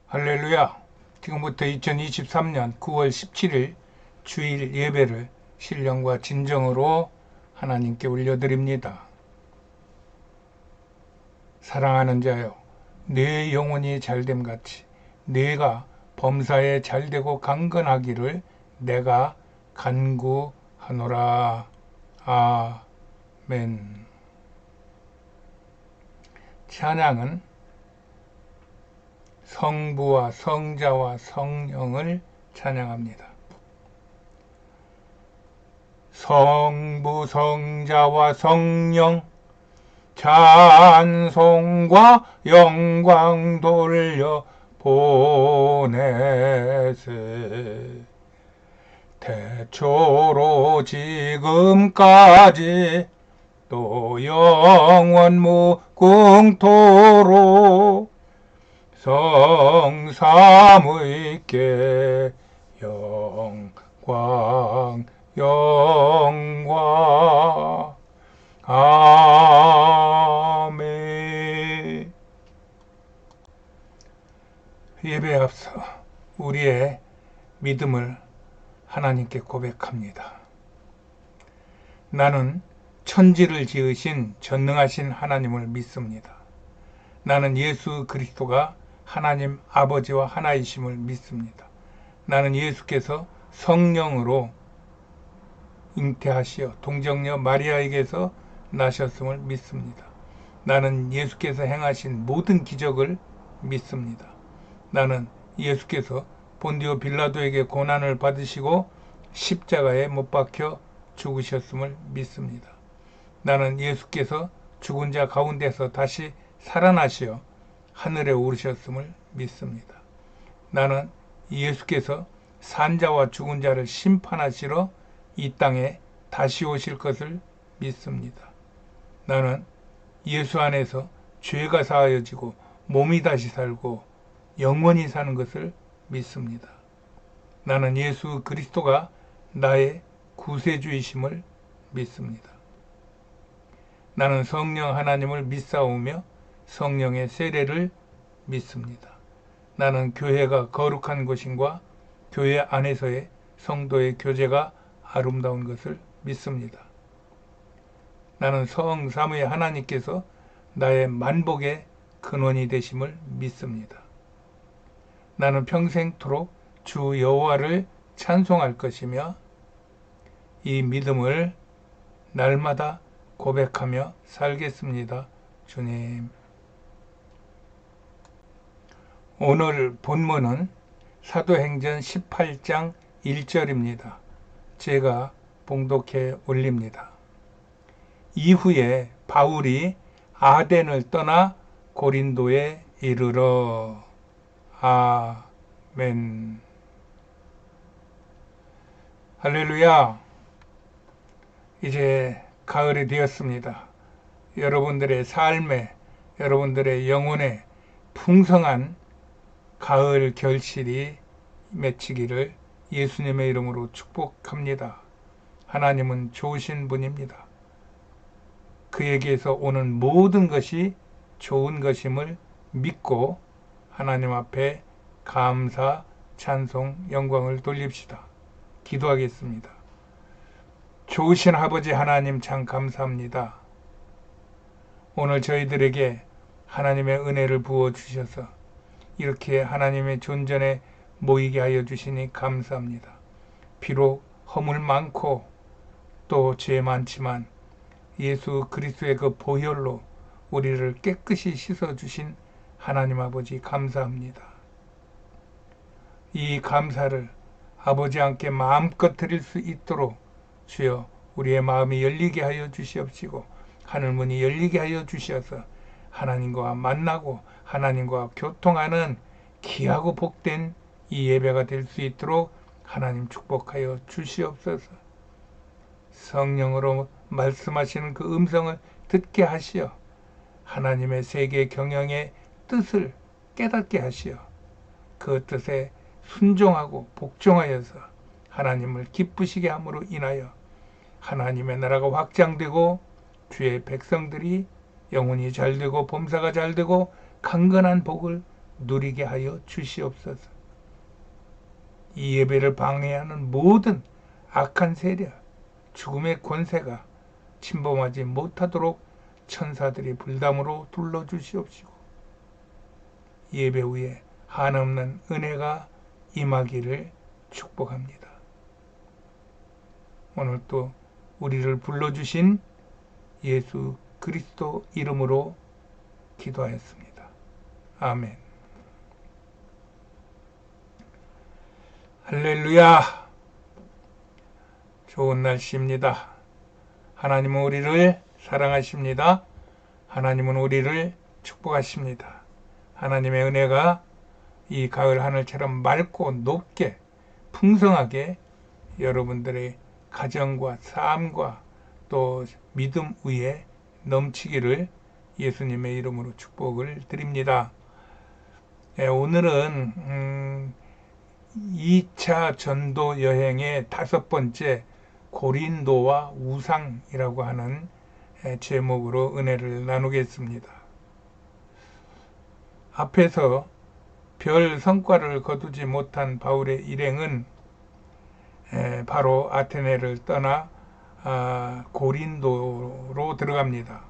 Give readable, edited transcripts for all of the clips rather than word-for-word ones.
할렐루야. 지금부터 2023년 9월 17일 주일 예배를 신령과 진정으로 하나님께 올려드립니다. 사랑하는 자여, 내 영혼이 잘됨 같이 내가 범사에 잘되고 강건하기를 내가 간구하노라. 아멘. 찬양은 성부와 성자와 성령을 찬양합니다. 성부, 성자와 성령 찬송과 영광 돌려 보내세. 태초로 지금까지 또 영원 무궁토록 성삼위께 영광 아멘. 예배에 앞서 우리의 믿음을 하나님께 고백합니다. 나는 천지를 지으신 전능하신 하나님을 믿습니다. 나는 예수 그리스도가 하나님 아버지와 하나이심을 믿습니다. 나는 예수께서 성령으로 잉태하시어 동정녀 마리아에게서 나셨음을 믿습니다. 나는 예수께서 행하신 모든 기적을 믿습니다. 나는 예수께서 본디오 빌라도에게 고난을 받으시고 십자가에 못 박혀 죽으셨음을 믿습니다. 나는 예수께서 죽은 자 가운데서 다시 살아나시어 하늘에 오르셨음을 믿습니다. 나는 예수께서 산자와 죽은 자를 심판하시러 이 땅에 다시 오실 것을 믿습니다. 나는 예수 안에서 죄가 사하여지고 몸이 다시 살고 영원히 사는 것을 믿습니다. 나는 예수 그리스도가 나의 구세주이심을 믿습니다. 나는 성령 하나님을 믿사오며 성령의 세례를 믿습니다. 나는 교회가 거룩한 곳인과 교회 안에서의 성도의 교제가 아름다운 것을 믿습니다. 나는 성삼위 하나님께서 나의 만복의 근원이 되심을 믿습니다. 나는 평생토록 주 여호와를 찬송할 것이며 이 믿음을 날마다 고백하며 살겠습니다. 주님. 오늘 본문은 사도행전 18장 1절입니다. 제가 봉독해 올립니다. 이후에 바울이 아덴을 떠나 고린도에 이르러. 아멘. 할렐루야. 이제 가을이 되었습니다. 여러분들의 삶에, 여러분들의 영혼에 풍성한 가을 결실이 맺히기를 예수님의 이름으로 축복합니다. 하나님은 좋으신 분입니다. 그에게서 오는 모든 것이 좋은 것임을 믿고 하나님 앞에 감사, 찬송, 영광을 돌립시다. 기도하겠습니다. 좋으신 아버지 하나님 참 감사합니다. 오늘 저희들에게 하나님의 은혜를 부어주셔서 이렇게 하나님의 존전에 모이게 하여 주시니 감사합니다. 비록 허물 많고 또 죄 많지만 예수 그리스도의 그 보혈로 우리를 깨끗이 씻어주신 하나님 아버지 감사합니다. 이 감사를 아버지 함께 마음껏 드릴 수 있도록 주여 우리의 마음이 열리게 하여 주시옵시고 하늘문이 열리게 하여 주셔서 하나님과 만나고 하나님과 교통하는 귀하고 복된 이 예배가 될 수 있도록 하나님 축복하여 주시옵소서. 성령으로 말씀하시는 그 음성을 듣게 하시어 하나님의 세계 경영의 뜻을 깨닫게 하시어 그 뜻에 순종하고 복종하여서 하나님을 기쁘시게 함으로 인하여 하나님의 나라가 확장되고 주의 백성들이 영혼이 잘되고 범사가 잘되고 강건한 복을 누리게 하여 주시옵소서. 이 예배를 방해하는 모든 악한 세력, 죽음의 권세가 침범하지 못하도록 천사들이 불담으로 둘러주시옵시고 예배 후에 한없는 은혜가 임하기를 축복합니다. 오늘 또 우리를 불러주신 예수 그리스도 이름으로 기도하였습니다. 아멘. 할렐루야. 좋은 날씨입니다. 하나님은 우리를 사랑하십니다. 하나님은 우리를 축복하십니다. 하나님의 은혜가 이 가을 하늘처럼 맑고 높게 풍성하게 여러분들의 가정과 삶과 또 믿음 위에 넘치기를 예수님의 이름으로 축복을 드립니다. 오늘은 2차 전도 여행의 5번째 고린도와 우상이라고 하는 제목으로 은혜를 나누겠습니다. 앞에서 별 성과를 거두지 못한 바울의 일행은 바로 아테네를 떠나 고린도로 들어갑니다.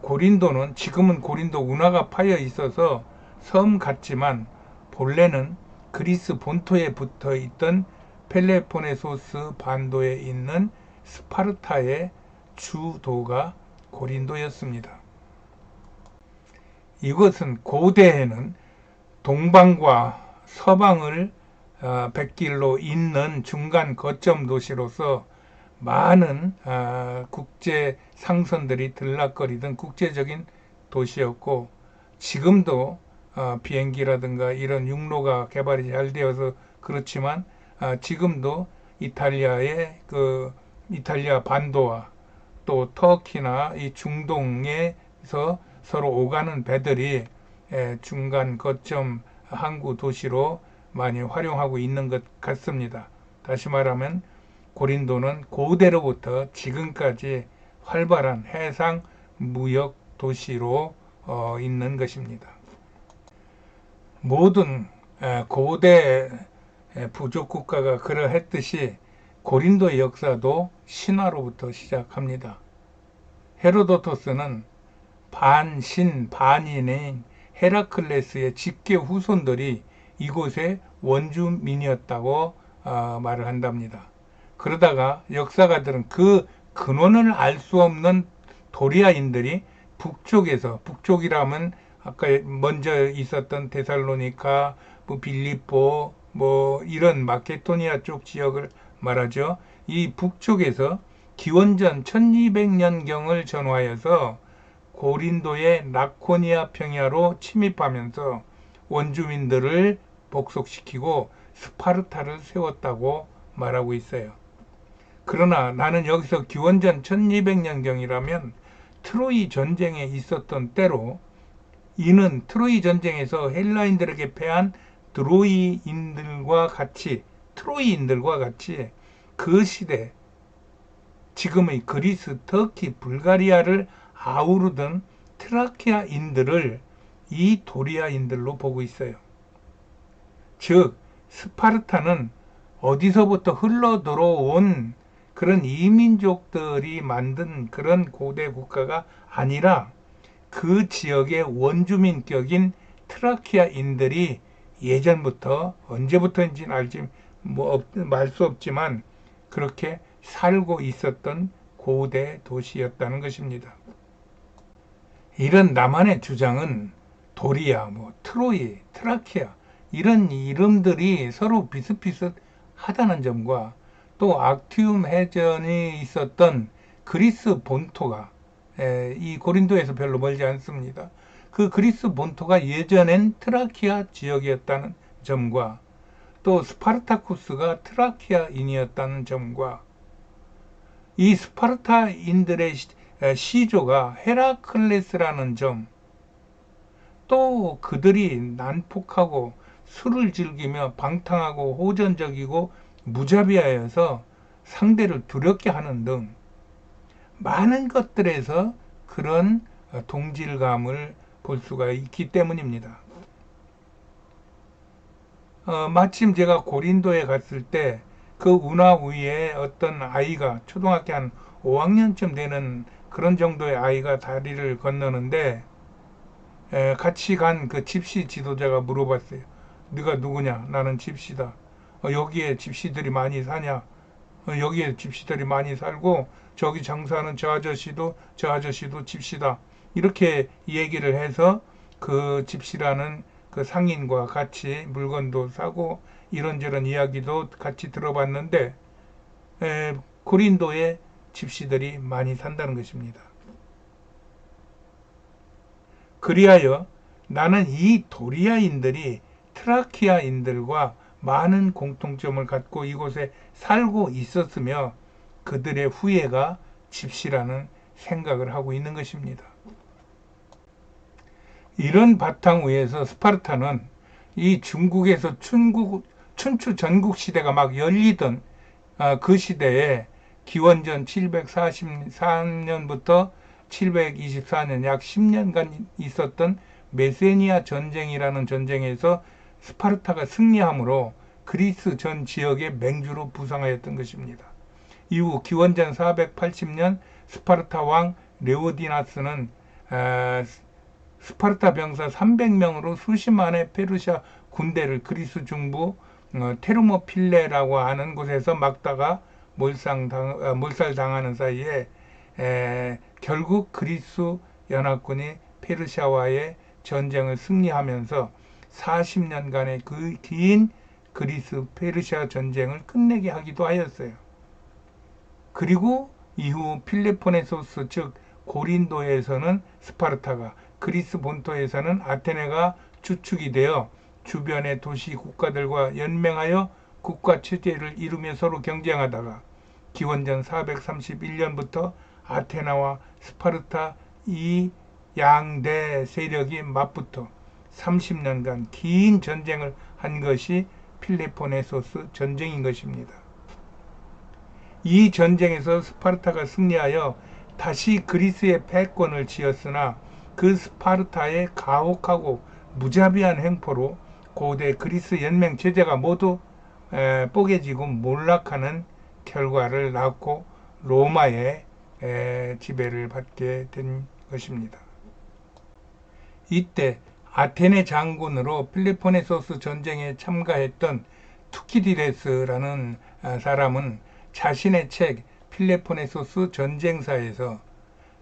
고린도는 지금은 고린도 운하가 파여 있어서 섬 같지만 본래는 그리스 본토에 붙어 있던 펠레포네소스 반도에 있는 스파르타의 주도가 고린도였습니다. 이것은 고대에는 동방과 서방을 백길로 잇는 중간 거점 도시로서 많은 국제 상선들이 들락거리던 국제적인 도시였고 지금도 비행기라든가 이런 육로가 개발이 잘 되어서 그렇지만 지금도 이탈리아의 이탈리아 반도와 또 터키나 이 중동에서 서로 오가는 배들이 중간 거점 항구 도시로 많이 활용하고 있는 것 같습니다. 다시 말하면 고린도는 고대로부터 지금까지 활발한 해상 무역 도시로 있는 것입니다. 모든 고대 부족 국가가 그러했듯이 고린도의 역사도 신화로부터 시작합니다. 헤로도토스는 반신 반인인 헤라클레스의 직계 후손들이 이곳의 원주민이었다고 말을 한답니다. 그러다가 역사가들은 그 근원을 알 수 없는 도리아인들이 북쪽이라면 아까 먼저 있었던 데살로니카, 빌립보, 이런 마케도니아 쪽 지역을 말하죠. 이 북쪽에서 기원전 1200년경을 전후하여서 고린도의 라코니아 평야로 침입하면서 원주민들을 복속시키고 스파르타를 세웠다고 말하고 있어요. 그러나 나는 여기서 기원전 1200년경이라면 트로이 전쟁에 있었던 때로 이는 트로이 전쟁에서 헬라인들에게 패한 트로이인들과 같이 그 시대 지금의 그리스, 터키, 불가리아를 아우르던 트라키아인들을 이 도리아인들로 보고 있어요. 즉 스파르타는 어디서부터 흘러 들어온 그런 이민족들이 만든 그런 고대 국가가 아니라 그 지역의 원주민격인 트라키아인들이 예전부터 언제부터인지는 알 수 없지만 그렇게 살고 있었던 고대 도시였다는 것입니다. 이런 나만의 주장은 도리아, 트로이, 트라키아 이런 이름들이 서로 비슷비슷하다는 점과 또 악티움 해전이 있었던 그리스 본토가 이 고린도에서 별로 멀지 않습니다. 그 그리스 본토가 예전엔 트라키아 지역이었다는 점과 또 스파르타쿠스가 트라키아인이었다는 점과 이 스파르타인들의 시조가 헤라클레스라는 점, 또 그들이 난폭하고 술을 즐기며 방탕하고 호전적이고 무자비하여서 상대를 두렵게 하는 등 많은 것들에서 그런 동질감을 볼 수가 있기 때문입니다. 마침 제가 고린도에 갔을 때 그 운하 위에 어떤 아이가 초등학교 한 5학년쯤 되는 그런 정도의 아이가 다리를 건너는데 같이 간 그 집시 지도자가 물어봤어요. 네가 누구냐? 나는 집시다. 여기에 집시들이 많이 사냐? 여기에 집시들이 많이 살고 저기 장사하는 저 아저씨도 집시다. 이렇게 얘기를 해서 그 집시라는 그 상인과 같이 물건도 사고 이런저런 이야기도 같이 들어봤는데 고린도에 집시들이 많이 산다는 것입니다. 그리하여 나는 이 도리아인들이 트라키아인들과 많은 공통점을 갖고 이곳에 살고 있었으며 그들의 후예가 집시라는 생각을 하고 있는 것입니다. 이런 바탕 위에서 스파르타는 이 중국에서 춘추 전국 시대가 막 열리던 그 시대에 기원전 743년부터 724년 약 10년간 있었던 메세니아 전쟁이라는 전쟁에서 스파르타가 승리함으로 그리스 전 지역의 맹주로 부상하였던 것입니다. 이후 기원전 480년 스파르타 왕 레오디나스는 스파르타 병사 300명으로 수십만의 페르시아 군대를 그리스 중부 테르모필레라고 하는 곳에서 막다가 몰살당하는 사이에 결국 그리스 연합군이 페르시아와의 전쟁을 승리하면서 40년간의 그 긴 그리스 페르시아 전쟁을 끝내게 하기도 하였어요. 그리고 이후 필레포네소스 즉 고린도에서는 스파르타가, 그리스 본토에서는 아테네가 주축이 되어 주변의 도시 국가들과 연맹하여 국가 체제를 이루며 서로 경쟁하다가 기원전 431년부터 아테나와 스파르타 이 양대 세력이 맞붙어 30년간 긴 전쟁을 한 것이 필레포네소스 전쟁인 것입니다. 이 전쟁에서 스파르타가 승리하여 다시 그리스의 패권을 쥐었으나 그 스파르타의 가혹하고 무자비한 행포로 고대 그리스 연맹 체제가 모두 뽀개지고 몰락하는 결과를 낳고 로마의 지배를 받게 된 것입니다. 이때 아테네 장군으로 필리포네소스 전쟁에 참가했던 투키디데스라는 사람은 자신의 책 필레포네소스 전쟁사에서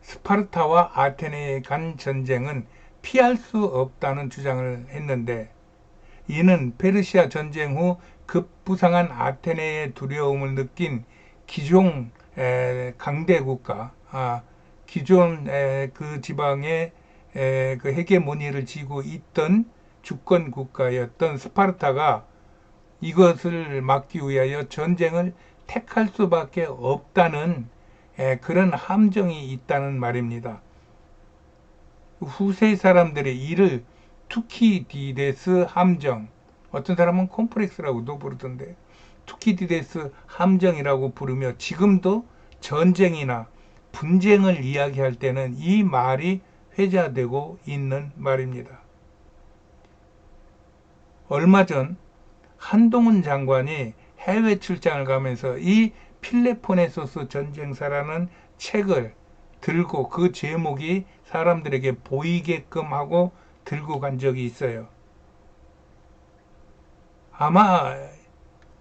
스파르타와 아테네에 간 전쟁은 피할 수 없다는 주장을 했는데, 이는 페르시아 전쟁 후 급부상한 아테네의 두려움을 느낀 기존 강대 국가, 기존 그 지방의 그 헤게모니를 쥐고 있던 주권 국가였던 스파르타가 이것을 막기 위하여 전쟁을 택할 수밖에 없다는 그런 함정이 있다는 말입니다. 후세 사람들이 이를 투키디데스 함정, 어떤 사람은 콤플렉스라고도 부르던데 투키디데스 함정이라고 부르며 지금도 전쟁이나 분쟁을 이야기할 때는 이 말이 회자되고 있는 말입니다. 얼마 전 한동훈 장관이 해외 출장을 가면서 이 필레포네소스 전쟁사라는 책을 들고 그 제목이 사람들에게 보이게끔 하고 들고 간 적이 있어요. 아마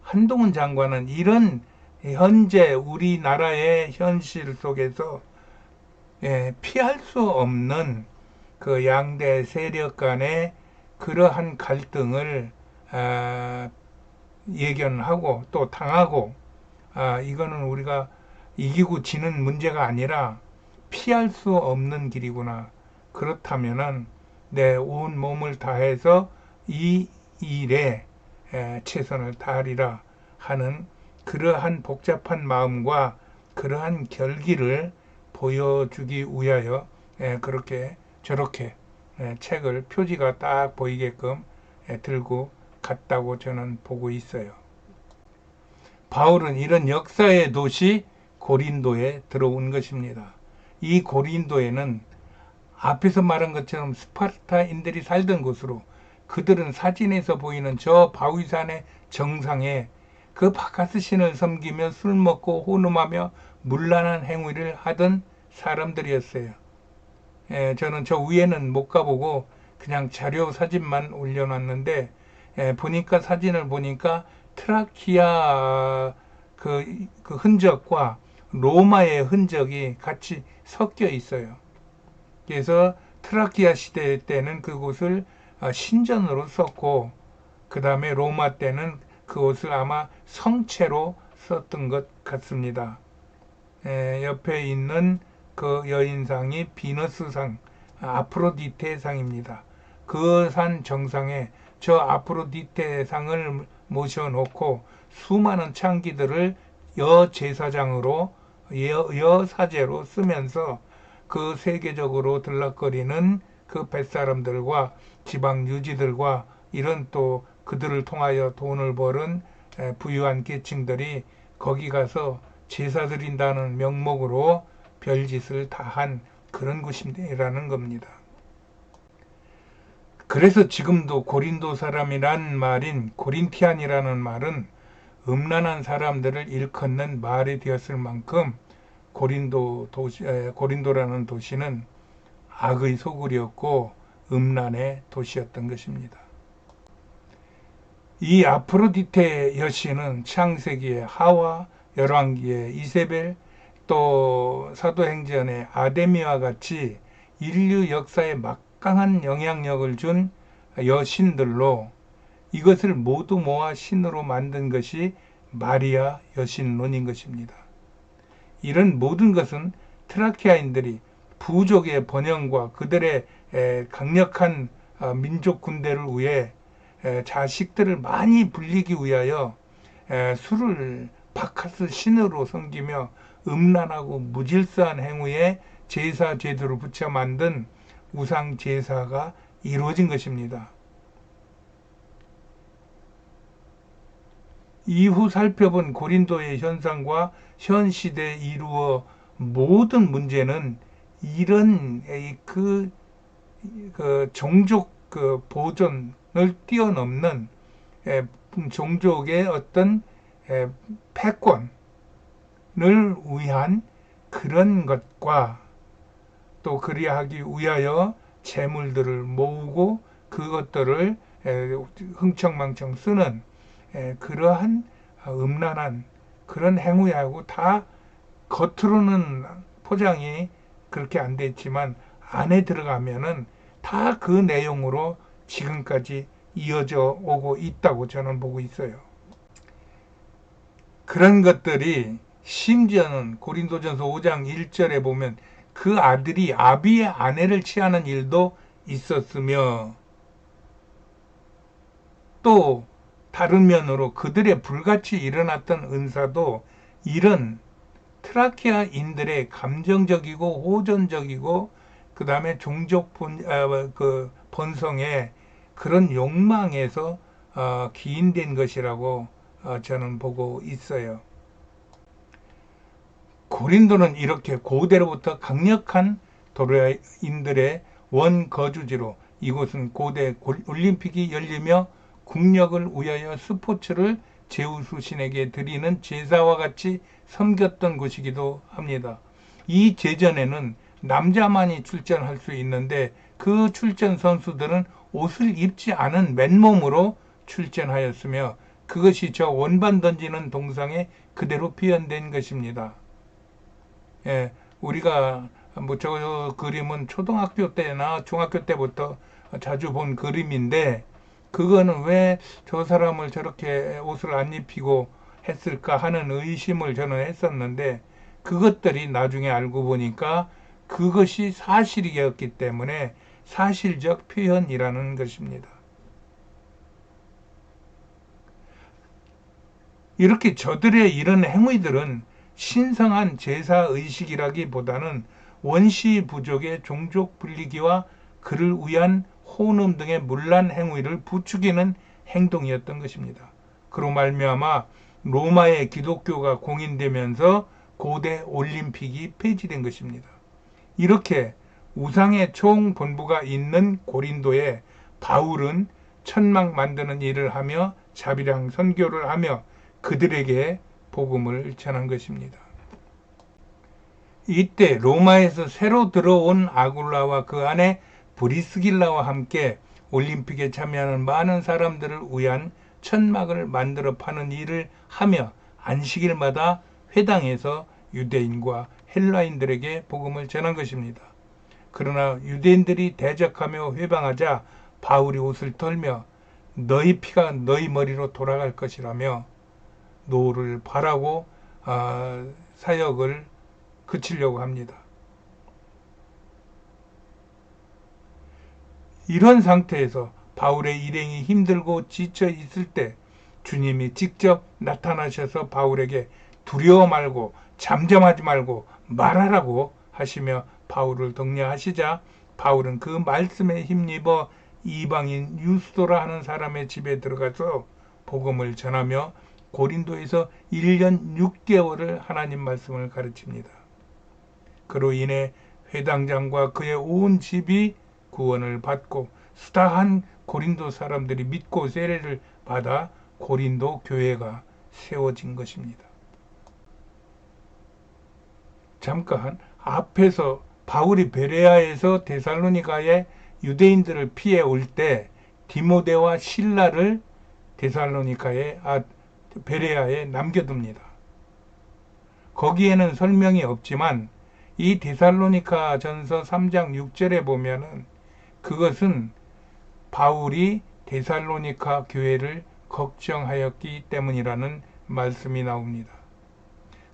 한동훈 장관은 이런 현재 우리나라의 현실 속에서 피할 수 없는 그 양대 세력 간의 그러한 갈등을 예견하고 또 당하고, 이거는 우리가 이기고 지는 문제가 아니라 피할 수 없는 길이구나. 그렇다면은 내 온 몸을 다해서 이 일에 최선을 다하리라 하는 그러한 복잡한 마음과 그러한 결기를 보여주기 위하여 그렇게 저렇게 책을 표지가 딱 보이게끔 들고 갔다고 저는 보고 있어요. 바울은 이런 역사의 도시 고린도에 들어온 것입니다. 이 고린도에는 앞에서 말한 것처럼 스파르타인들이 살던 곳으로 그들은 사진에서 보이는 저 바위산의 정상에 그 바카스 신을 섬기며 술 먹고 호름하며 문란한 행위를 하던 사람들이었어요. 저는 저 위에는 못 가보고 그냥 자료 사진만 올려놨는데 보니까 사진을 보니까 트라키아 그 흔적과 로마의 흔적이 같이 섞여 있어요. 그래서 트라키아 시대 때는 그곳을 신전으로 썼고 그 다음에 로마 때는 그곳을 아마 성체로 썼던 것 같습니다. 옆에 있는 그 여인상이 비너스상, 아프로디테상입니다. 그 산 정상에 저 아프로디테상을 모셔놓고 수많은 창기들을 여제사장으로 여사제로 쓰면서 그 세계적으로 들락거리는 그 뱃사람들과 지방 유지들과 이런 또 그들을 통하여 돈을 버는 부유한 계층들이 거기 가서 제사 드린다는 명목으로 별짓을 다 한 그런 곳이라는 겁니다. 그래서 지금도 고린도 사람이란 말인 고린티안이라는 말은 음란한 사람들을 일컫는 말이 되었을 만큼 고린도라는 도시는 악의 소굴이었고 음란의 도시였던 것입니다. 이 아프로디테 여신은 창세기의 하와, 열왕기의 이세벨, 또 사도행전의 아데미와 같이 인류 역사에 막강한 영향력을 준 여신들로 이것을 모두 모아 신으로 만든 것이 마리아 여신론인 것입니다. 이런 모든 것은 트라키아인들이 부족의 번영과 그들의 강력한 민족 군대를 위해 자식들을 많이 불리기 위하여 술을 바카스 신으로 섬기며 음란하고 무질서한 행위에 제사 제도를 붙여 만든 우상 제사가 이루어진 것입니다. 이후 살펴본 고린도의 현상과 현 시대에 이루어 모든 문제는 이런 그 종족 보존을 뛰어넘는 종족의 어떤 패권을 위한 그런 것과 또 그리하기 위하여 재물들을 모으고 그것들을 흥청망청 쓰는 그러한 음란한 그런 행위하고 다 겉으로는 포장이 그렇게 안 됐지만 안에 들어가면은 다 그 내용으로 지금까지 이어져 오고 있다고 저는 보고 있어요. 그런 것들이 심지어는 고린도전서 5장 1절에 보면 그 아들이 아비의 아내를 취하는 일도 있었으며 또 다른 면으로 그들의 불같이 일어났던 은사도 이런 트라키아인들의 감정적이고 호전적이고 그 다음에 종족 본성의 그런 욕망에서 기인된 것이라고 저는 보고 있어요. 고린도는 이렇게 고대로부터 강력한 도로인들의 원거주지로 이곳은 고대 올림픽이 열리며 국력을 위하여 스포츠를 제우스 신에게 드리는 제사와 같이 섬겼던 곳이기도 합니다. 이 제전에는 남자만이 출전할 수 있는데 그 출전 선수들은 옷을 입지 않은 맨몸으로 출전하였으며 그것이 저 원반 던지는 동상에 그대로 표현된 것입니다. 우리가 저 그림은 초등학교 때나 중학교 때부터 자주 본 그림인데 그거는 왜 저 사람을 저렇게 옷을 안 입히고 했을까 하는 의심을 저는 했었는데 그것들이 나중에 알고 보니까 그것이 사실이었기 때문에 사실적 표현이라는 것입니다. 이렇게 저들의 이런 행위들은 신성한 제사 의식이라기보다는 원시 부족의 종족 분리기와 그를 위한 혼음 등의 문란 행위를 부추기는 행동이었던 것입니다. 그로 말미암아 로마의 기독교가 공인되면서 고대 올림픽이 폐지된 것입니다. 이렇게 우상의 총본부가 있는 고린도에 바울은 천막 만드는 일을 하며 자비랑 선교를 하며 그들에게 복음을 전한 것입니다. 이때 로마에서 새로 들어온 아굴라와 그 안에 브리스길라와 함께 올림픽에 참여하는 많은 사람들을 위한 천막을 만들어 파는 일을 하며 안식일마다 회당에서 유대인과 헬라인들에게 복음을 전한 것입니다. 그러나 유대인들이 대적하며 회방하자 바울이 옷을 털며 너희 피가 너희 머리로 돌아갈 것이라며 노를 바라고 사역을 그치려고 합니다. 이런 상태에서 바울의 일행이 힘들고 지쳐 있을 때 주님이 직접 나타나셔서 바울에게 두려워 말고 잠잠하지 말고 말하라고 하시며 바울을 독려하시자 바울은 그 말씀에 힘입어 이방인 유스도라 하는 사람의 집에 들어가서 복음을 전하며 고린도에서 1년 6개월을 하나님 말씀을 가르칩니다. 그로 인해 회당장과 그의 온 집이 구원을 받고 수다한 고린도 사람들이 믿고 세례를 받아 고린도 교회가 세워진 것입니다. 잠깐 앞에서 바울이 베레아에서 데살로니가에 유대인들을 피해 올 때 디모데와 실라를 베레아에 남겨둡니다. 거기에는 설명이 없지만 이 데살로니가 전서 3장 6절에 보면은 그것은 바울이 데살로니가 교회를 걱정하였기 때문이라는 말씀이 나옵니다.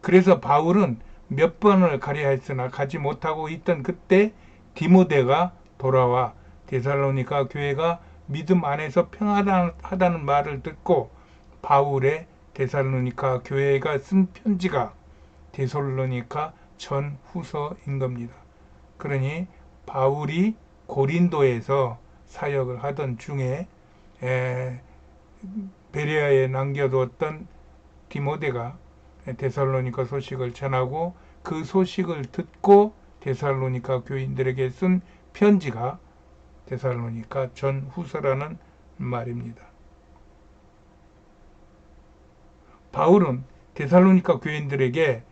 그래서 바울은 몇 번을 가려 했으나 가지 못하고 있던 그때 디모데가 돌아와 데살로니가 교회가 믿음 안에서 평안하다는 말을 듣고 바울의 데살로니가 교회가 쓴 편지가 데살로니가 전후서인 겁니다. 그러니 바울이 고린도에서 사역을 하던 중에 베레아에 남겨두었던 디모데가 데살로니가 소식을 전하고 그 소식을 듣고 데살로니가 교인들에게 쓴 편지가 데살로니가 전후서라는 말입니다. 바울은 데살로니가 교인들에게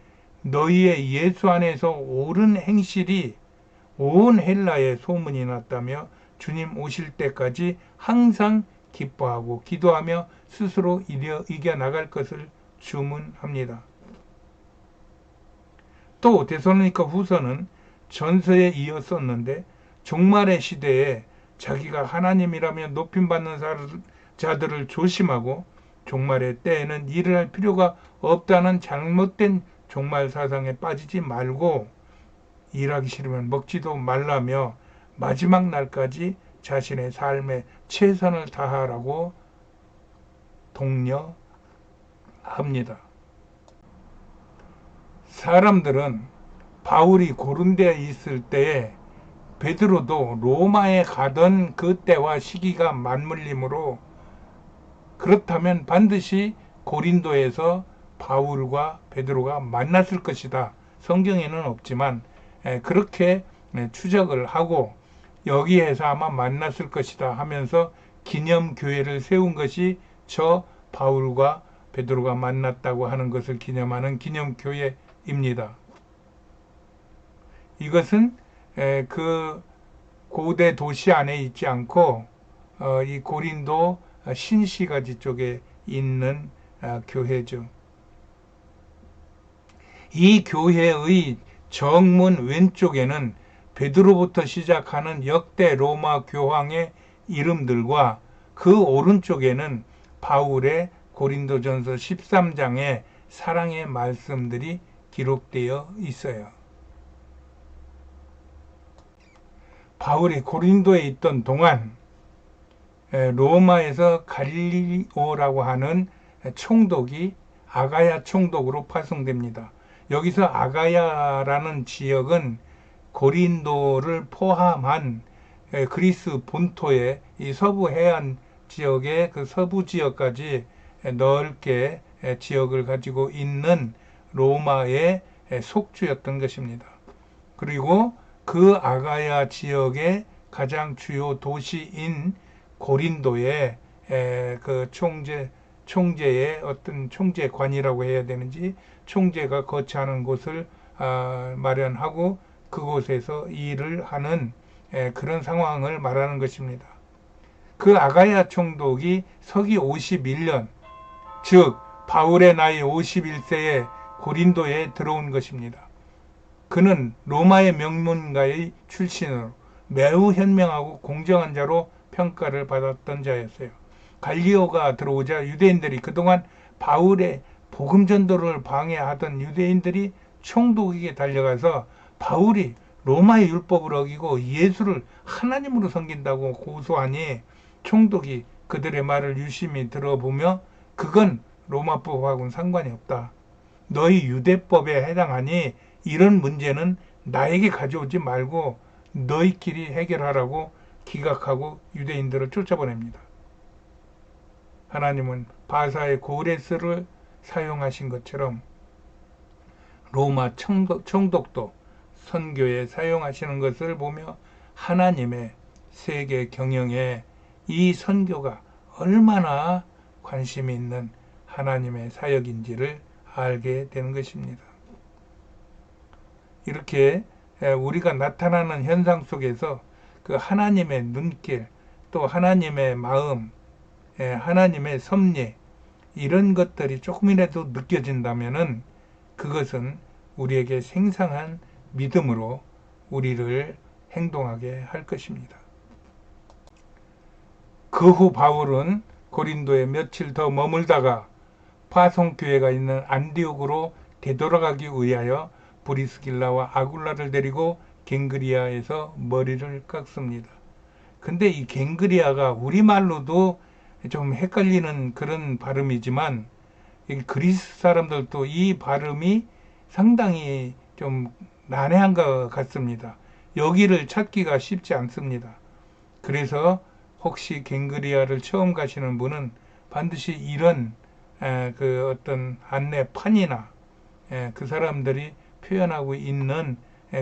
너희의 예수 안에서 옳은 행실이 온 헬라에 소문이 났다며 주님 오실 때까지 항상 기뻐하고 기도하며 스스로 이겨나갈 것을 주문합니다. 또 데살로니가 후서는 전서에 이었었는데 종말의 시대에 자기가 하나님이라며 높임받는 자들을 조심하고 종말의 때에는 일을 할 필요가 없다는 잘못된 종말 사상에 빠지지 말고 일하기 싫으면 먹지도 말라며 마지막 날까지 자신의 삶에 최선을 다하라고 독려합니다. 사람들은 바울이 고린도에 있을 때에 베드로도 로마에 가던 그 때와 시기가 맞물리므로 그렇다면 반드시 고린도에서 바울과 베드로가 만났을 것이다. 성경에는 없지만 그렇게 추적을 하고 여기에서 아마 만났을 것이다 하면서 기념교회를 세운 것이 저 바울과 베드로가 만났다고 하는 것을 기념하는 기념교회입니다. 이것은 그 고대 도시 안에 있지 않고 이 고린도 신시가지 쪽에 있는 교회죠. 이 교회의 정문 왼쪽에는 베드로부터 시작하는 역대 로마 교황의 이름들과 그 오른쪽에는 바울의 고린도전서 13장의 사랑의 말씀들이 기록되어 있어요. 바울이 고린도에 있던 동안 로마에서 갈릴리오라고 하는 총독이 아가야 총독으로 파송됩니다. 여기서 아가야라는 지역은 고린도를 포함한 그리스 본토의 이 서부 해안 지역의 그 서부 지역까지 넓게 지역을 가지고 있는 로마의 속주였던 것입니다. 그리고 그 아가야 지역의 가장 주요 도시인 고린도에 그 총재의 어떤 총재관이라고 해야 되는지 총재가 거처하는 곳을 마련하고 그곳에서 일을 하는 그런 상황을 말하는 것입니다. 그 아가야 총독이 서기 51년, 즉 바울의 나이 51세에 고린도에 들어온 것입니다. 그는 로마의 명문가의 출신으로 매우 현명하고 공정한 자로 평가를 받았던 자였어요. 갈리오가 들어오자 유대인들이 그동안 바울의 복음 전도를 방해하던 유대인들이 총독에게 달려가서 바울이 로마의 율법을 어기고 예수를 하나님으로 섬긴다고 고소하니 총독이 그들의 말을 유심히 들어보며 그건 로마법하고는 상관이 없다. 너희 유대법에 해당하니 이런 문제는 나에게 가져오지 말고 너희끼리 해결하라고 기각하고 유대인들을 쫓아보냅니다. 하나님은 바사의 고레스를 사용하신 것처럼 로마 총독도 선교에 사용하시는 것을 보며 하나님의 세계 경영에 이 선교가 얼마나 관심이 있는 하나님의 사역인지를 알게 되는 것입니다. 이렇게 우리가 나타나는 현상 속에서 그 하나님의 눈길, 또 하나님의 마음, 하나님의 섭리, 이런 것들이 조금이라도 느껴진다면은 그것은 우리에게 생생한 믿음으로 우리를 행동하게 할 것입니다. 그 후 바울은 고린도에 며칠 더 머물다가 파송교회가 있는 안디옥으로 되돌아가기 위하여 브리스길라와 아굴라를 데리고 갱그리아에서 머리를 깎습니다. 근데 이 갱그리아가 우리말로도 좀 헷갈리는 그런 발음이지만 그리스 사람들도 이 발음이 상당히 좀 난해한 것 같습니다. 여기를 찾기가 쉽지 않습니다. 그래서 혹시 갱그리아를 처음 가시는 분은 반드시 이런 그 어떤 안내판이나 그 사람들이 표현하고 있는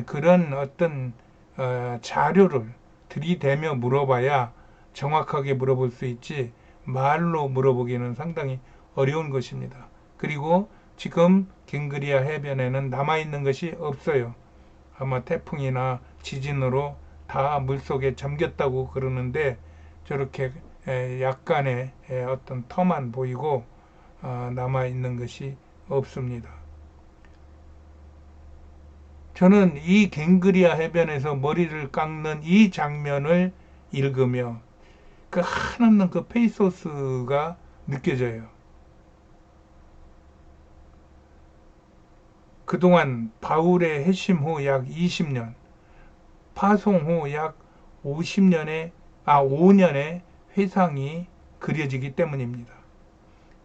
그런 어떤 자료를 들이대며 물어봐야 정확하게 물어볼 수 있지 말로 물어보기는 상당히 어려운 것입니다. 그리고 지금 갱그리아 해변에는 남아있는 것이 없어요. 아마 태풍이나 지진으로 다 물속에 잠겼다고 그러는데 저렇게 약간의 어떤 터만 보이고 남아있는 것이 없습니다. 저는 이 갱그리아 해변에서 머리를 깎는 이 장면을 읽으며 그 한없는 그 페이소스가 느껴져요. 그동안 바울의 회심 후 약 20년, 파송 후 약 5년의 회상이 그려지기 때문입니다.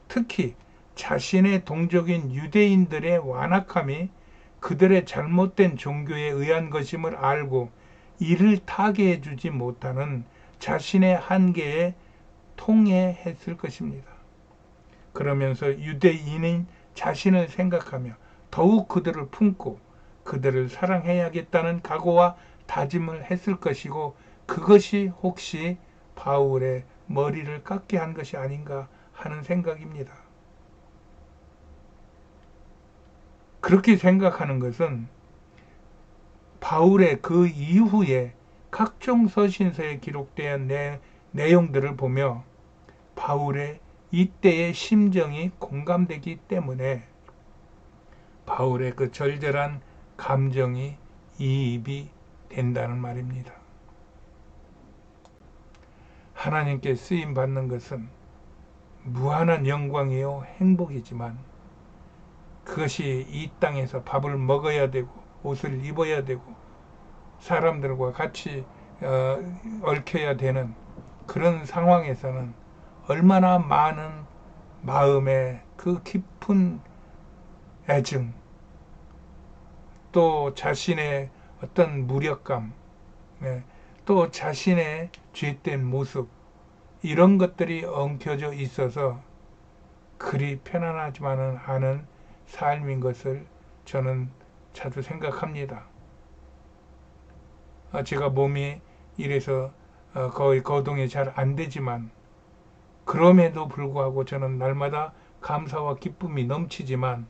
특히 자신의 동족인 유대인들의 완악함이 그들의 잘못된 종교에 의한 것임을 알고 이를 타개해 주지 못하는 자신의 한계에 통해했을 것입니다. 그러면서 유대인인 자신을 생각하며 더욱 그들을 품고 그들을 사랑해야겠다는 각오와 다짐을 했을 것이고 그것이 혹시 바울의 머리를 깎게 한 것이 아닌가 하는 생각입니다. 그렇게 생각하는 것은 바울의 그 이후에 각종 서신서에 기록된 내용들을 보며 바울의 이때의 심정이 공감되기 때문에 바울의 그 절절한 감정이 이입이 된다는 말입니다. 하나님께 쓰임 받는 것은 무한한 영광이요 행복이지만 그것이 이 땅에서 밥을 먹어야 되고 옷을 입어야 되고 사람들과 같이 얽혀야 되는 그런 상황에서는 얼마나 많은 마음의 그 깊은 애증 또 자신의 어떤 무력감 또 자신의 죄된 모습 이런 것들이 엉켜져 있어서 그리 편안하지만은 않은 삶인 것을 저는 자주 생각합니다. 제가 몸이 이래서 거의 거동이 잘 안 되지만 그럼에도 불구하고 저는 날마다 감사와 기쁨이 넘치지만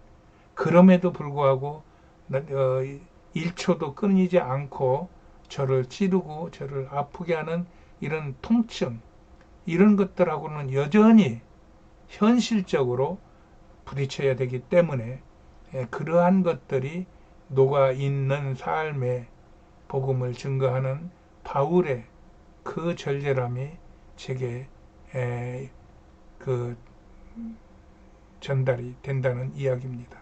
그럼에도 불구하고 1초도 끊이지 않고 저를 찌르고 저를 아프게 하는 이런 통증, 이런 것들하고는 여전히 현실적으로 부딪혀야 되기 때문에 그러한 것들이 녹아 있는 삶의 복음을 증거하는 바울의 그 절절함이 제게 그 전달이 된다는 이야기입니다.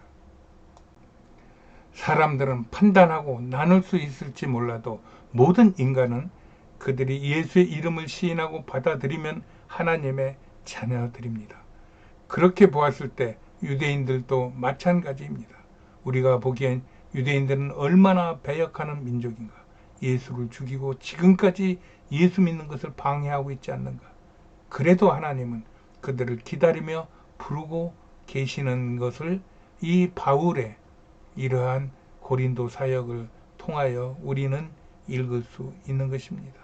사람들은 판단하고 나눌 수 있을지 몰라도 모든 인간은 그들이 예수의 이름을 시인하고 받아들이면 하나님의 자녀들입니다. 그렇게 보았을 때 유대인들도 마찬가지입니다. 우리가 보기엔 유대인들은 얼마나 배역하는 민족인가. 예수를 죽이고 지금까지 예수 믿는 것을 방해하고 있지 않는가. 그래도 하나님은 그들을 기다리며 부르고 계시는 것을 이 바울의 이러한 고린도 사역을 통하여 우리는 읽을 수 있는 것입니다.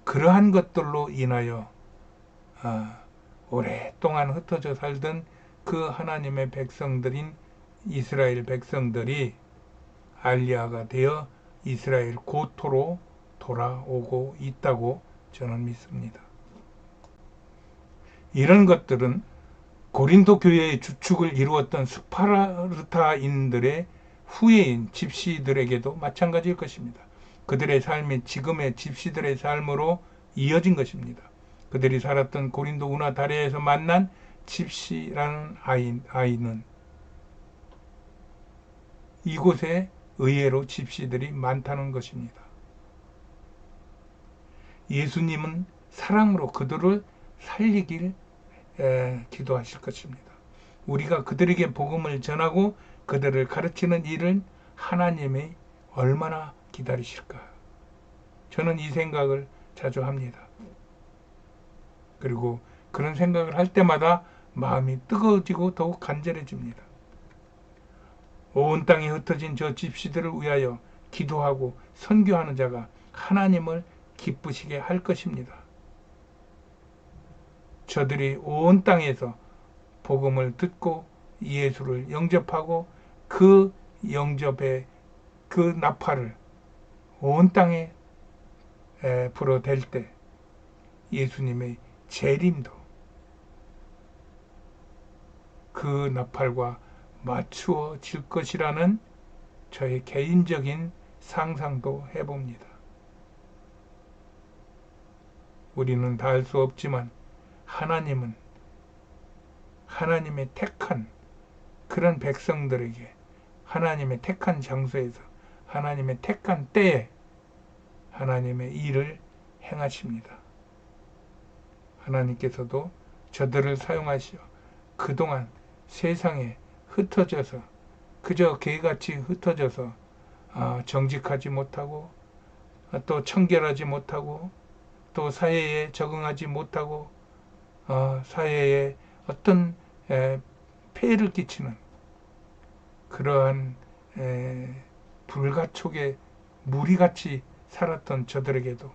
그러한 것들로 인하여 오랫동안 흩어져 살던 그 하나님의 백성들인 이스라엘 백성들이 알리아가 되어 이스라엘 고토로 돌아오고 있다고 저는 믿습니다. 이런 것들은 고린도 교회의 주축을 이루었던 스파르타인들의 후예인 집시들에게도 마찬가지일 것입니다. 그들의 삶이 지금의 집시들의 삶으로 이어진 것입니다. 그들이 살았던 고린도 운하 다리에서 만난 집시라는 아이는 이곳에 의외로 집시들이 많다는 것입니다. 예수님은 사랑으로 그들을 살리길 기도하실 것입니다. 우리가 그들에게 복음을 전하고 그들을 가르치는 일을 하나님이 얼마나 기다리실까. 저는 이 생각을 자주 합니다. 그리고 그런 생각을 할 때마다 마음이 뜨거워지고 더욱 간절해집니다. 온 땅에 흩어진 저 집시들을 위하여 기도하고 선교하는 자가 하나님을 기쁘시게 할 것입니다. 저들이 온 땅에서 복음을 듣고 예수를 영접하고 그 영접의 그 나팔을 온 땅에 불어댈 때 예수님의 재림도 그 나팔과 맞추어질 것이라는 저의 개인적인 상상도 해봅니다. 우리는 다 알 수 없지만 하나님은 하나님의 택한 그런 백성들에게 하나님의 택한 장소에서 하나님의 택한 때에 하나님의 일을 행하십니다. 하나님께서도 저들을 사용하시어 그동안 세상에 흩어져서 그저 개같이 흩어져서 정직하지 못하고 또 청결하지 못하고 또 사회에 적응하지 못하고 사회에 어떤 폐해를 끼치는 그러한 불가촉의 무리같이 살았던 저들에게도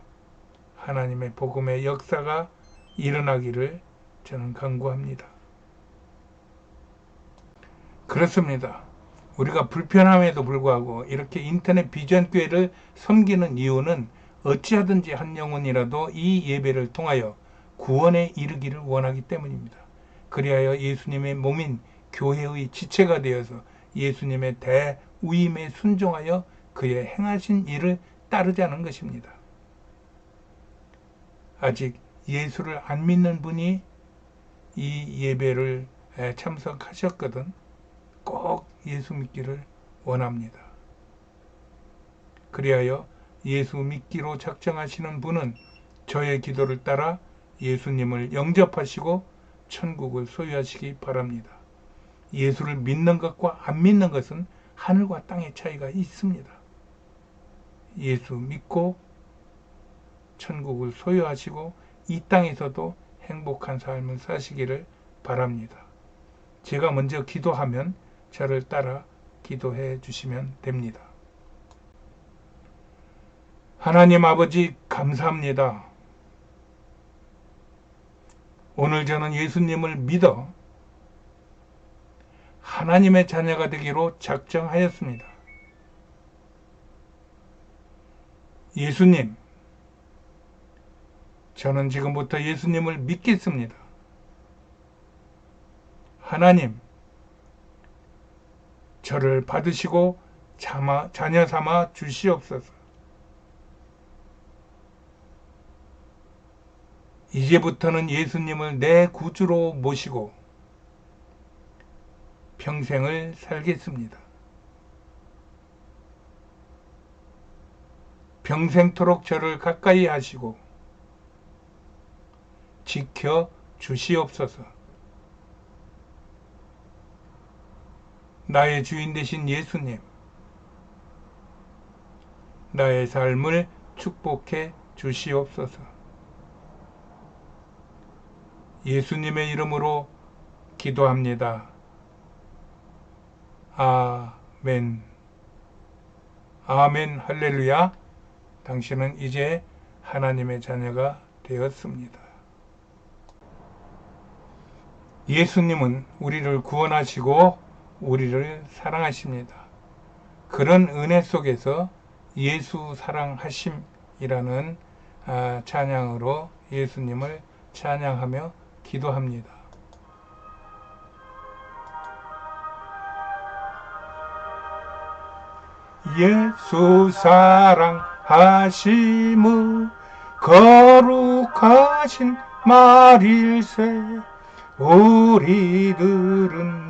하나님의 복음의 역사가 일어나기를 저는 간구합니다. 그렇습니다. 우리가 불편함에도 불구하고 이렇게 인터넷 비전교회를 섬기는 이유는 어찌하든지 한 영혼이라도 이 예배를 통하여 구원에 이르기를 원하기 때문입니다. 그리하여 예수님의 몸인 교회의 지체가 되어서 예수님의 대우임에 순종하여 그의 행하신 일을 따르자는 것입니다. 아직 예수를 안 믿는 분이 이 예배를 참석하셨거든 꼭 예수 믿기를 원합니다. 그리하여 예수 믿기로 작정하시는 분은 저의 기도를 따라 예수님을 영접하시고 천국을 소유하시기 바랍니다. 예수를 믿는 것과 안 믿는 것은 하늘과 땅의 차이가 있습니다. 예수 믿고 천국을 소유하시고 이 땅에서도 행복한 삶을 사시기를 바랍니다. 제가 먼저 기도하면 저를 따라 기도해 주시면 됩니다. 하나님 아버지 감사합니다. 오늘 저는 예수님을 믿어 하나님의 자녀가 되기로 작정하였습니다. 예수님, 저는 지금부터 예수님을 믿겠습니다. 하나님, 저를 받으시고 자녀 삼아 주시옵소서. 이제부터는 예수님을 내 구주로 모시고 평생을 살겠습니다. 평생토록 저를 가까이 하시고 지켜 주시옵소서. 나의 주인 되신 예수님, 나의 삶을 축복해 주시옵소서. 예수님의 이름으로 기도합니다. 아멘. 아멘. 할렐루야. 당신은 이제 하나님의 자녀가 되었습니다. 예수님은 우리를 구원하시고 우리를 사랑하십니다. 그런 은혜 속에서 예수 사랑하심이라는 찬양으로 예수님을 찬양하며 기도합니다. 예수 사랑하심은 거룩하신 말일세. 우리들은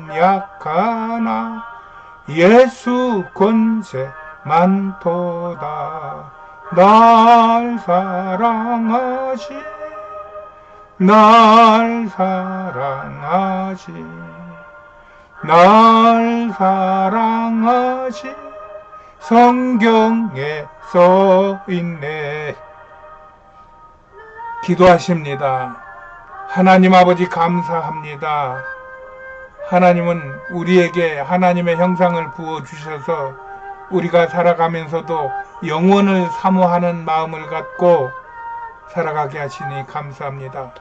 약하나 예수 권세 많도다. 날 사랑하시 날 사랑하시 성경에 써있네. 기도하십니다. 하나님 아버지 감사합니다. 하나님은 우리에게 하나님의 형상을 부어주셔서 우리가 살아가면서도 영원을 사모하는 마음을 갖고 살아가게 하시니 감사합니다.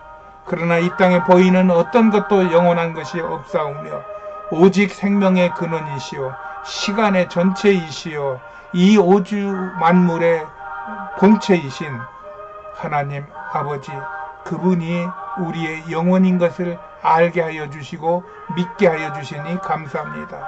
그러나 이 땅에 보이는 어떤 것도 영원한 것이 없사오며 오직 생명의 근원이시오 시간의 전체이시오 이 우주 만물의 본체이신 하나님 아버지, 그분이 우리의 영혼인 것을 알게 하여 주시고 믿게 하여 주시니 감사합니다.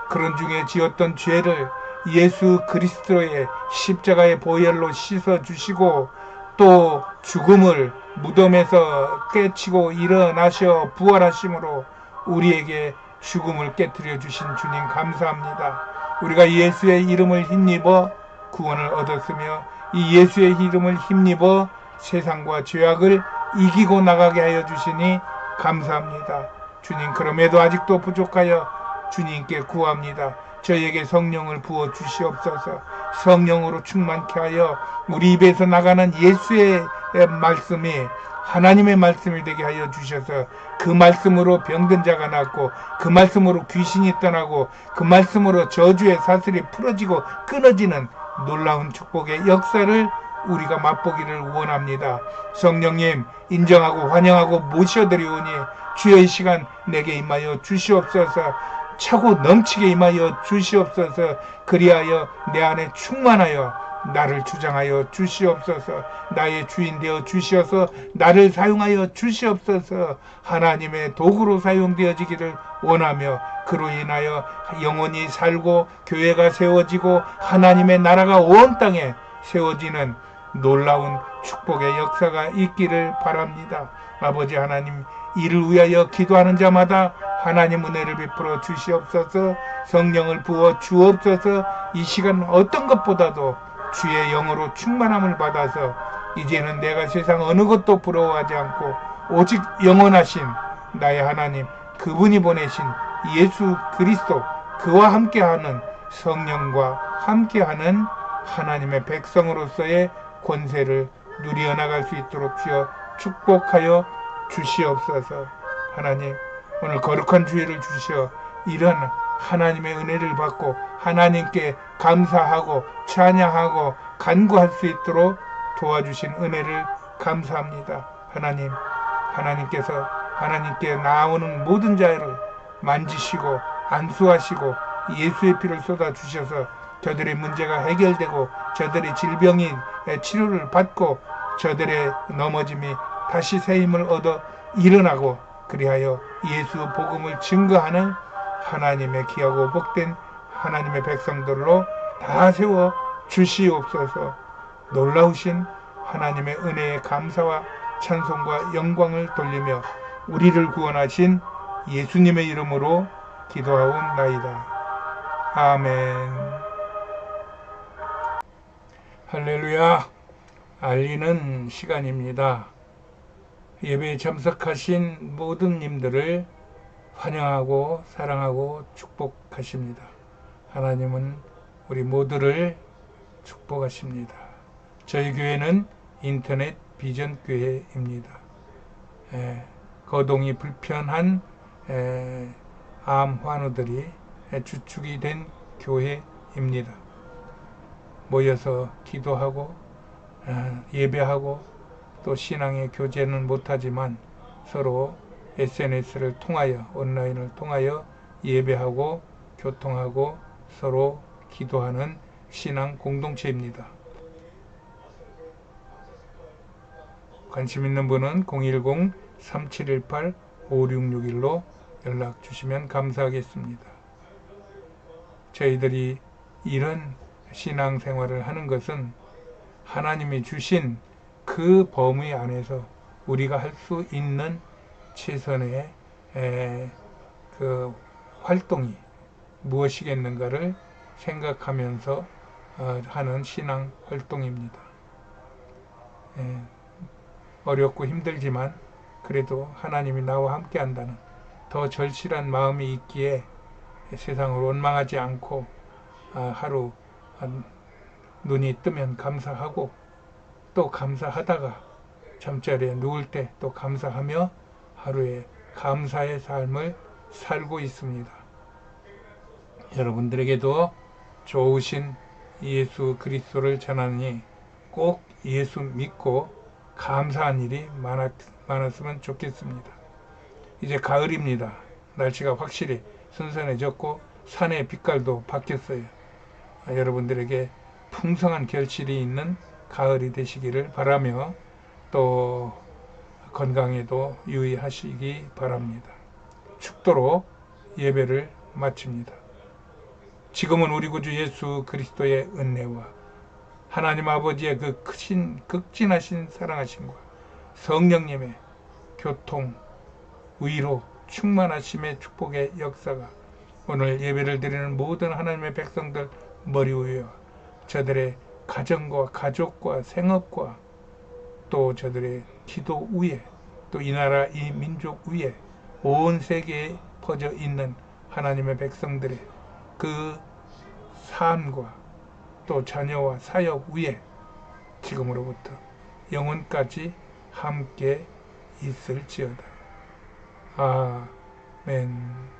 그런 중에 지었던 죄를 예수 그리스도의 십자가의 보혈로 씻어 주시고 또 죽음을 무덤에서 깨치고 일어나셔 부활하심으로 우리에게 죽음을 깨뜨려 주신 주님 감사합니다. 우리가 예수의 이름을 힘입어 구원을 얻었으며 이 예수의 이름을 힘입어 세상과 죄악을 이기고 나가게 하여 주시니 감사합니다. 주님, 그럼에도 아직도 부족하여 주님께 구합니다. 저에게 성령을 부어 주시옵소서. 성령으로 충만케 하여 우리 입에서 나가는 예수의 말씀이 하나님의 말씀이 되게 하여 주셔서 그 말씀으로 병든 자가 낫고 그 말씀으로 귀신이 떠나고 그 말씀으로 저주의 사슬이 풀어지고 끊어지는 놀라운 축복의 역사를 우리가 맛보기를 원합니다. 성령님, 인정하고 환영하고 모셔드리오니 주의 시간 내게 임하여 주시옵소서. 차고 넘치게 임하여 주시옵소서. 그리하여 내 안에 충만하여 나를 주장하여 주시옵소서. 나의 주인 되어 주시어서 나를 사용하여 주시옵소서. 하나님의 도구로 사용되어지기를 원하며 그로 인하여 영원히 살고 교회가 세워지고 하나님의 나라가 온 땅에 세워지는 놀라운 축복의 역사가 있기를 바랍니다. 아버지 하나님, 이를 위하여 기도하는 자마다 하나님 은혜를 베풀어 주시옵소서. 성령을 부어 주옵소서. 이 시간 어떤 것보다도 주의 영으로 충만함을 받아서 이제는 내가 세상 어느 것도 부러워하지 않고 오직 영원하신 나의 하나님, 그분이 보내신 예수 그리스도, 그와 함께하는 성령과 함께하는 하나님의 백성으로서의 권세를 누리어 나갈 수 있도록 주여 축복하여 주시옵소서. 하나님, 오늘 거룩한 주일을 주시어 이런 하나님의 은혜를 받고 하나님께 감사하고 찬양하고 간구할 수 있도록 도와주신 은혜를 감사합니다. 하나님께서 하나님께 나오는 모든 자를 만지시고 안수하시고 예수의 피를 쏟아주셔서 저들의 문제가 해결되고 저들의 질병이 치료를 받고 저들의 넘어짐이 다시 새 힘을 얻어 일어나고 그리하여 예수 복음을 증거하는 하나님의 귀하고 복된 하나님의 백성들로 다 세워 주시옵소서. 놀라우신 하나님의 은혜에 감사와 찬송과 영광을 돌리며 우리를 구원하신 예수님의 이름으로 기도하옵나이다. 아멘. 할렐루야. 알리는 시간입니다. 예배에 참석하신 모든 님들을 환영하고 사랑하고 축복하십니다. 하나님은 우리 모두를 축복하십니다. 저희 교회는 인터넷 비전 교회입니다. 거동이 불편한 암 환우들이 주축이 된 교회입니다. 모여서 기도하고 예배하고 또 신앙의 교제는 못하지만 서로 SNS를 통하여 온라인을 통하여 예배하고 교통하고 서로 기도하는 신앙 공동체입니다. 관심 있는 분은 010-3718-5661로 연락 주시면 감사하겠습니다. 저희들이 이런 신앙생활을 하는 것은 하나님이 주신 그 범위 안에서 우리가 할 수 있는 최선의 그 활동이 무엇이겠는가를 생각하면서 하는 신앙 활동입니다. 어렵고 힘들지만 그래도 하나님이 나와 함께 한다는 더 절실한 마음이 있기에 세상을 원망하지 않고 하루 눈이 뜨면 감사하고 또 감사하다가 잠자리에 누울 때 또 감사하며 하루에 감사의 삶을 살고 있습니다. 여러분들에게도 좋으신 예수 그리스도를 전하니 꼭 예수 믿고 감사한 일이 많았으면 좋겠습니다. 이제 가을입니다. 날씨가 확실히 선선해졌고 산의 빛깔도 바뀌었어요. 여러분들에게 풍성한 결실이 있는 가을이 되시기를 바라며 또 건강에도 유의하시기 바랍니다. 축도로 예배를 마칩니다. 지금은 우리 구주 예수 그리스도의 은혜와 하나님 아버지의 그 크신 극진하신 사랑하심과 성령님의 교통, 위로, 충만하심의 축복의 역사가 오늘 예배를 드리는 모든 하나님의 백성들 머리 위와 저들의 가정과 가족과 생업과 또 저들의 기도 위에 또 이 나라 이 민족 위에 온 세계에 퍼져 있는 하나님의 백성들의 그 삶과 또 자녀와 사역 위에 지금으로부터 영원까지 함께 있을지어다. 아멘.